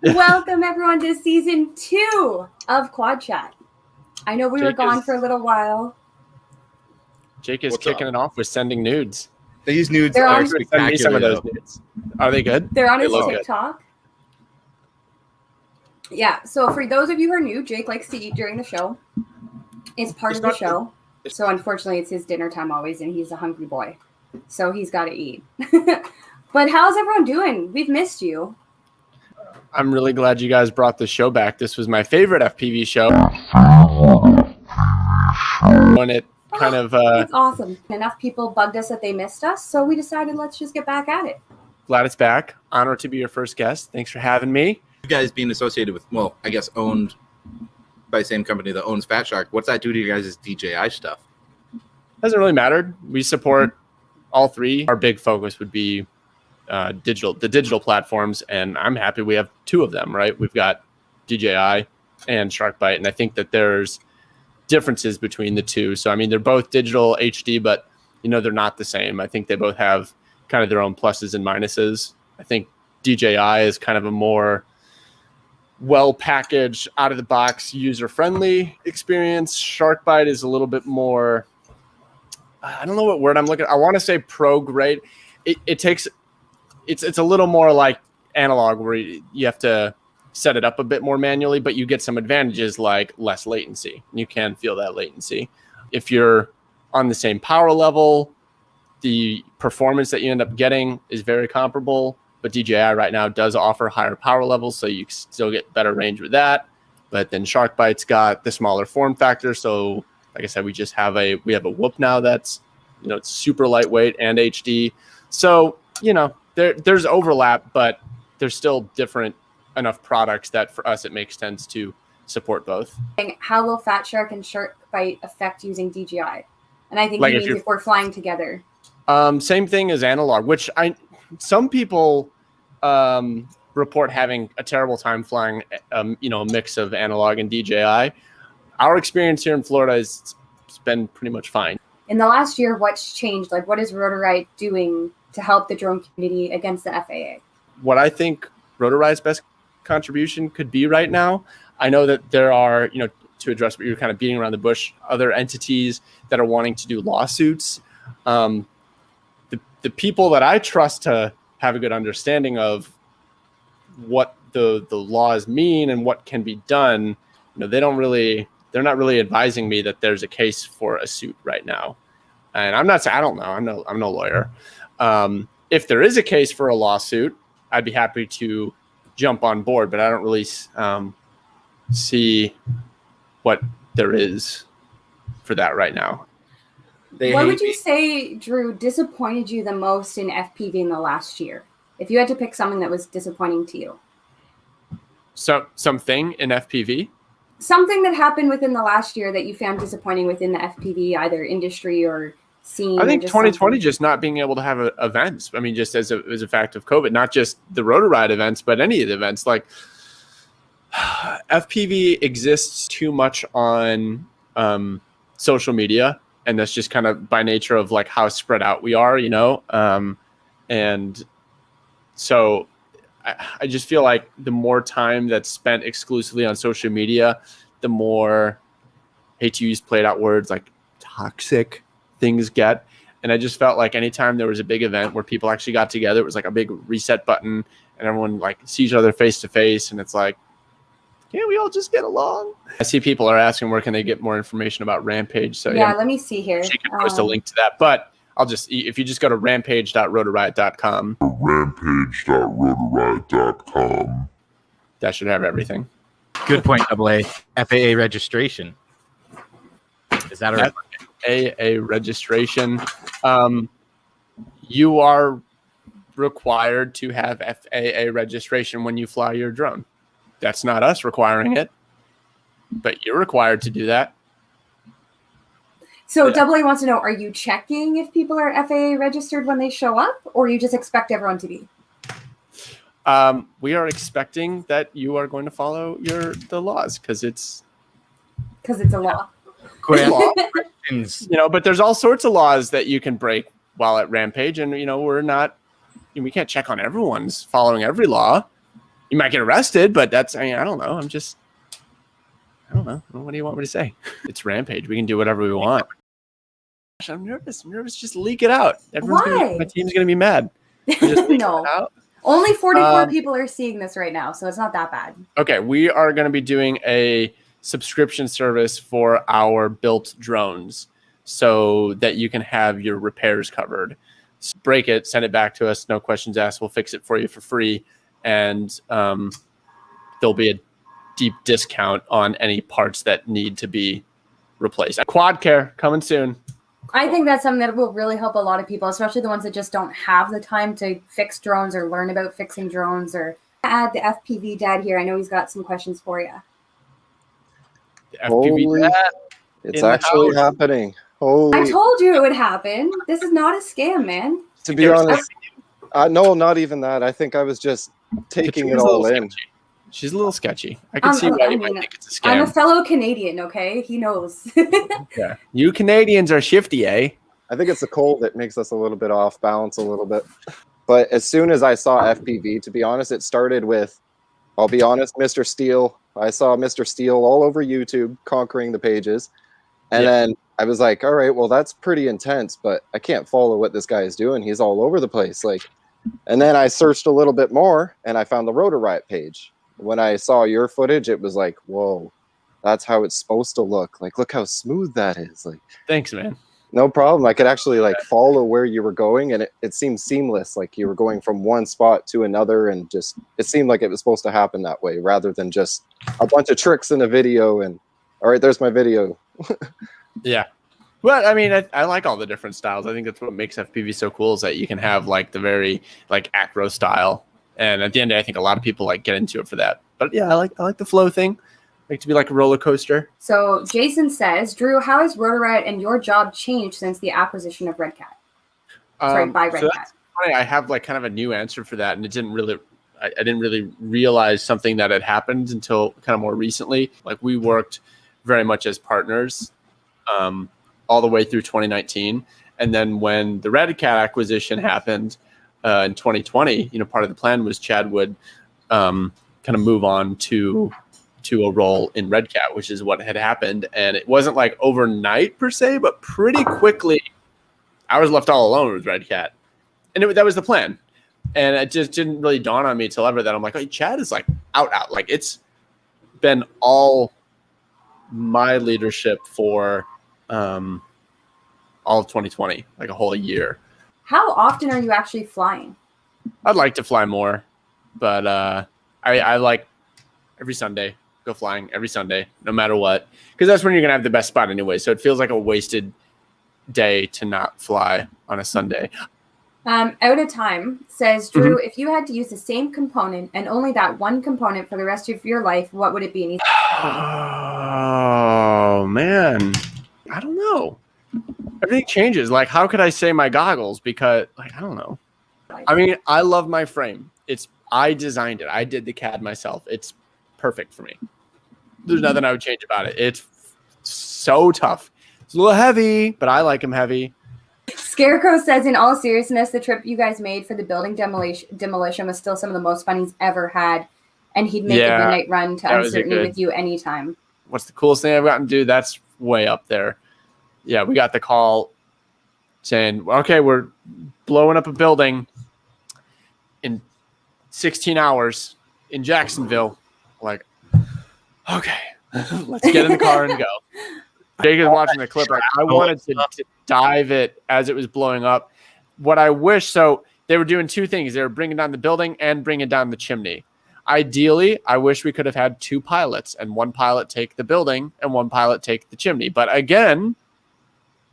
Welcome everyone to season 2 of Quad Chat. I know we were gone for a little while. Jake is kicking it off with sending nudes. These nudes They're are on- Send me spectacular. some of those nudes. Are they good? They're on his look TikTok. Yeah, so for those of you who are new, Jake likes to eat during the show. It's part of the show. So unfortunately, it's his dinner time always, and he's a hungry boy. So he's got to eat. But how's everyone doing? We've missed you. I'm really glad you guys brought the show back. This was my favorite FPV show. When it kind of... It's awesome. Enough people bugged us that they missed us, so we decided let's just get back at it. Glad it's back. Honored to be your first guest. Thanks for having me. You guys being associated with, well, I guess owned by the same company that owns Fat Shark, what's that do to you guys' DJI stuff? Doesn't really matter. We support all three. Our big focus would be the digital platforms, and I'm happy we have two of them, right? We've got DJI and SharkBite, and I think that there's differences between the two. So, I mean, they're both digital HD, but, they're not the same. I think they both have kind of their own pluses and minuses. I think DJI is kind of a more well-packaged, out-of-the-box, user-friendly experience. SharkBite is a little bit more, I don't know what word I'm looking at. I want to say pro-grade. It's a little more like analog where you have to set it up a bit more manually, but you get some advantages like less latency. You can feel that latency. If you're on the same power level, the performance that you end up getting is very comparable. But DJI right now does offer higher power levels, so you still get better range with that. But then SharkBite's got the smaller form factor. So, like I said, we have a Whoop now that's, it's super lightweight and HD. So, there's overlap, but there's still different enough products that for us it makes sense to support both. How will Fat Shark and SharkBite affect using DJI? And I think if we're flying together. Same thing as analog, which some people report having a terrible time flying, a mix of analog and DJI. Our experience here in Florida has been pretty much fine. In the last year, what's changed? Like, what is rotorriot doing to help the drone community against the FAA? What I think rotorriot's best contribution could be right now, I know that there are, to address what you're kind of beating around the bush, other entities that are wanting to do lawsuits. The people that I trust to have a good understanding of what the laws mean and what can be done, they're not really advising me that there's a case for a suit right now. And I'm not saying, I don't know. I'm no lawyer. If there is a case for a lawsuit, I'd be happy to jump on board, but I don't really see what there is for that right now. What would you say, Drew, disappointed you the most in FPV in the last year? If you had to pick something that was disappointing to you. So something in FPV? Something that happened within the last year that you found disappointing within the FPV, either industry or scene. I think 2020 just not being able to have events. I mean, just as a fact of COVID, not just the rotorriot events, but any of the events. Like FPV exists too much on social media. And that's just kind of by nature of like how spread out we are, and so I just feel like the more time that's spent exclusively on social media, the more, hate to use played out words, like toxic things get. And I just felt like anytime there was a big event where people actually got together, it was like a big reset button and everyone like sees each other face to face. And it's like, can't we all just get along? I see people are asking where can they get more information about Rampage. So yeah, let me see here. She can post a link to that. But if you just go to rampage.rotorriot.com. Rampage.rotorriot.com. That should have everything. Good point, AA. FAA registration. Is that right? FAA registration. You are required to have FAA registration when you fly your drone. That's not us requiring it, but you're required to do that. So AA wants to know, are you checking if people are FAA registered when they show up, or you just expect everyone to be? We are expecting that you are going to follow the laws because it's a law. Questions. But there's all sorts of laws that you can break while at Rampage, and we can't check on everyone's following every law. You might get arrested, but that's, I don't know. I don't know. What do you want me to say? It's Rampage. We can do whatever we want. Gosh, I'm nervous. Just leak it out. My team's going to be mad. Just leak it out. Only 44 people are seeing this right now, so it's not that bad. Okay, we are going to be doing a subscription service for our built drones so that you can have your repairs covered. So break it, send it back to us. No questions asked. We'll fix it for you for free. And there'll be a deep discount on any parts that need to be replaced. Quad care coming soon. I think that's something that will really help a lot of people, especially the ones that just don't have the time to fix drones or learn about fixing drones. Or add the FPV dad here. I know he's got some questions for you. FPV dad, it's actually happening. I told you it would happen. This is not a scam, man. To be honest, no, not even that. I think I was just taking it all in. She's a little sketchy. I can see why you might think it's a scam. I'm a fellow Canadian, okay? He knows. Yeah. You Canadians are shifty, eh? I think it's the cold that makes us a little bit off balance a little bit. But as soon as I saw FPV, to be honest, it started with, I'll be honest, Mr. Steele. I saw Mr. Steele all over YouTube conquering the pages. And then I was like, all right, well, that's pretty intense, but I can't follow what this guy is doing. He's all over the place. And then I searched a little bit more and I found the rotorriot page. When I saw your footage, it was like, whoa, that's how it's supposed to look. Look how smooth that is. Thanks, man. No problem. I could actually follow where you were going, and it seemed seamless. You were going from one spot to another, and just it seemed like it was supposed to happen that way, rather than just a bunch of tricks in a video. And all right, there's my video. Yeah. Well, I mean, I like all the different styles. I think that's what makes FPV so cool, is that you can have the very acro style. And at the end, I think a lot of people get into it for that. But yeah, I like the flow thing. I like to be like a roller coaster. So Jason says, Drew, how has Rotorriot and your job changed since the acquisition of Red Cat? By Red Cat. Funny. I have kind of a new answer for that, and it didn't really. I didn't really realize something that had happened until kind of more recently. We worked very much as partners, all the way through 2019, and then when the Red Cat acquisition happened. In 2020, part of the plan was Chad would kind of move on to a role in Red Cat, which is what had happened. And it wasn't overnight per se, but pretty quickly I was left all alone with Red Cat. And that was the plan. And it just didn't really dawn on me till ever that I'm like, oh, Chad is out. It's been all my leadership for all of 2020, a whole year. How often are you actually flying? I'd like to fly more, but I like every Sunday, go flying every Sunday, no matter what, because that's when you're going to have the best spot anyway. So it feels like a wasted day to not fly on a Sunday. Out of Time says, Drew, if you had to use the same component and only that one component for the rest of your life, what would it be? Oh, man. I don't know. Everything changes. How could I say my goggles? Because I don't know. I mean, I love my frame. I designed it. I did the CAD myself. It's perfect for me. There's nothing I would change about it. It's so tough. It's a little heavy, but I like them heavy. Scarecrow says, in all seriousness, the trip you guys made for the building demolition was still some of the most fun he's ever had. And he'd make a midnight run to Uncertainty with you anytime. What's the coolest thing I've gotten to do? That's way up there. Yeah, we got the call saying, okay, we're blowing up a building in 16 hours in Jacksonville. Okay, let's get in the car and go. Jake is watching the clip. I wanted to dive it as it was blowing up. What I wish, so they were doing two things. They were bringing down the building and bringing down the chimney. Ideally, I wish we could have had two pilots, and one pilot take the building and one pilot take the chimney. But again,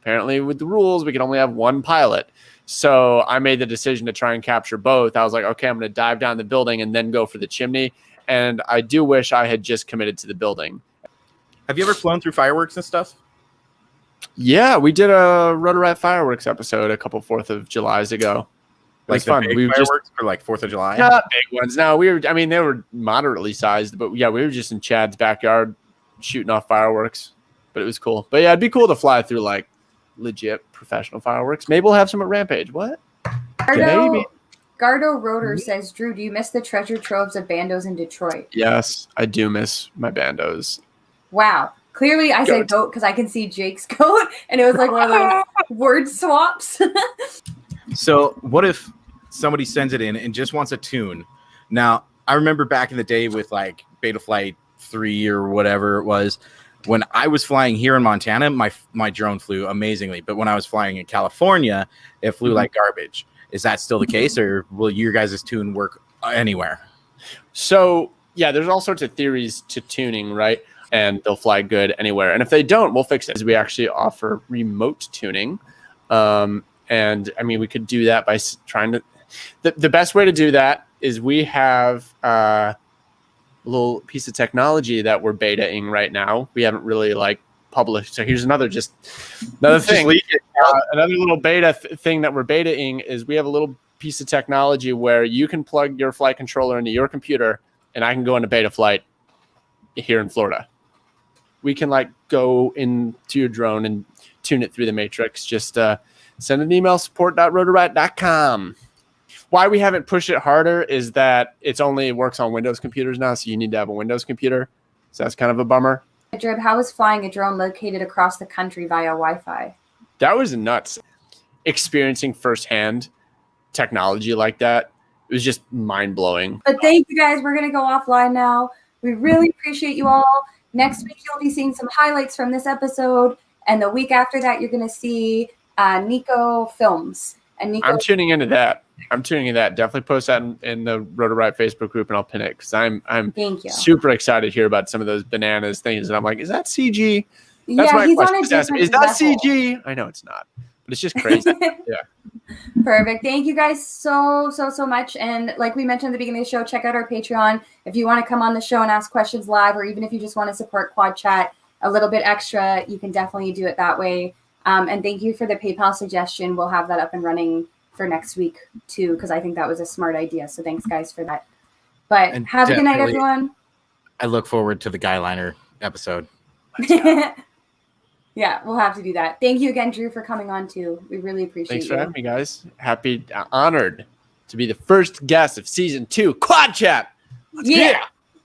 apparently with the rules, we can only have one pilot. So I made the decision to try and capture both. I was like, okay, I'm going to dive down the building and then go for the chimney. And I do wish I had just committed to the building. Have you ever flown through fireworks and stuff? Yeah, we did a Rotorriot fireworks episode a couple 4th of Julys ago. It was fun. We fireworks for 4th of July? Not big ones. No, they were moderately sized, but yeah, we were just in Chad's backyard shooting off fireworks. But it was cool. But yeah, it'd be cool to fly through legit professional fireworks. Maybe we'll have some at Rampage. What? Maybe. Gardo Rotor says, Drew, do you miss the treasure troves of bandos in Detroit? Yes, I do miss my bandos. Wow. Clearly, I said goat because I can see Jake's goat, and it was like one of those word swaps. So what if somebody sends it in and just wants a tune? Now, I remember back in the day with like Betaflight 3 or whatever it was, when I was flying here in Montana, my drone flew amazingly. But when I was flying in California, it flew like garbage. Is that still the case, or will your guys' tune work anywhere? So, yeah, there's all sorts of theories to tuning, right? And they'll fly good anywhere. And if they don't, we'll fix it. We actually offer remote tuning. And, I mean, we could do that by trying to... The best way to do that is we have a little piece of technology that we're betaing right now. We haven't really, like, published. So here's another thing. Another little beta thing that we're betaing is we have a little piece of technology where you can plug your flight controller into your computer, and I can go into Betaflight here in Florida. We can like go into your drone and tune it through the matrix. Just send an email, support.rotorriot.com. Why we haven't pushed it harder is that it only works on Windows computers now, so you need to have a Windows computer. So that's kind of a bummer. LeDrib, how is flying a drone located across the country via Wi-Fi? That was nuts. Experiencing firsthand technology like that, it was just mind-blowing. But thank you guys. We're going to go offline now. We really appreciate you all. Next week, you'll be seeing some highlights from this episode. And the week after that, you're going to see Nico films. And Nico, I'm tuning into that. Definitely post that in the Rotorriot Facebook group, and I'll pin it because I'm thank you. super excited to hear about some of those bananas things. And I'm like, is that CG? That's yeah, my he's question. on a different Is that level. CG? I know it's not, but it's just crazy. Yeah. Perfect. Thank you guys so much. And like we mentioned at the beginning of the show, check out our Patreon. If you want to come on the show and ask questions live, or even if you just want to support Quad Chat a little bit extra, you can definitely do it that way. And thank you for the PayPal suggestion. We'll have that up and running for next week too, because I think that was a smart idea. So thanks guys for that. But And have a good night, everyone. I look forward to the Guyliner episode. Yeah, we'll have to do that. Thank you again, Drew, for coming on too. We really appreciate Thanks you. for having me, guys. Happy, honored to be the first guest of season 2 Quad Chat. Yeah.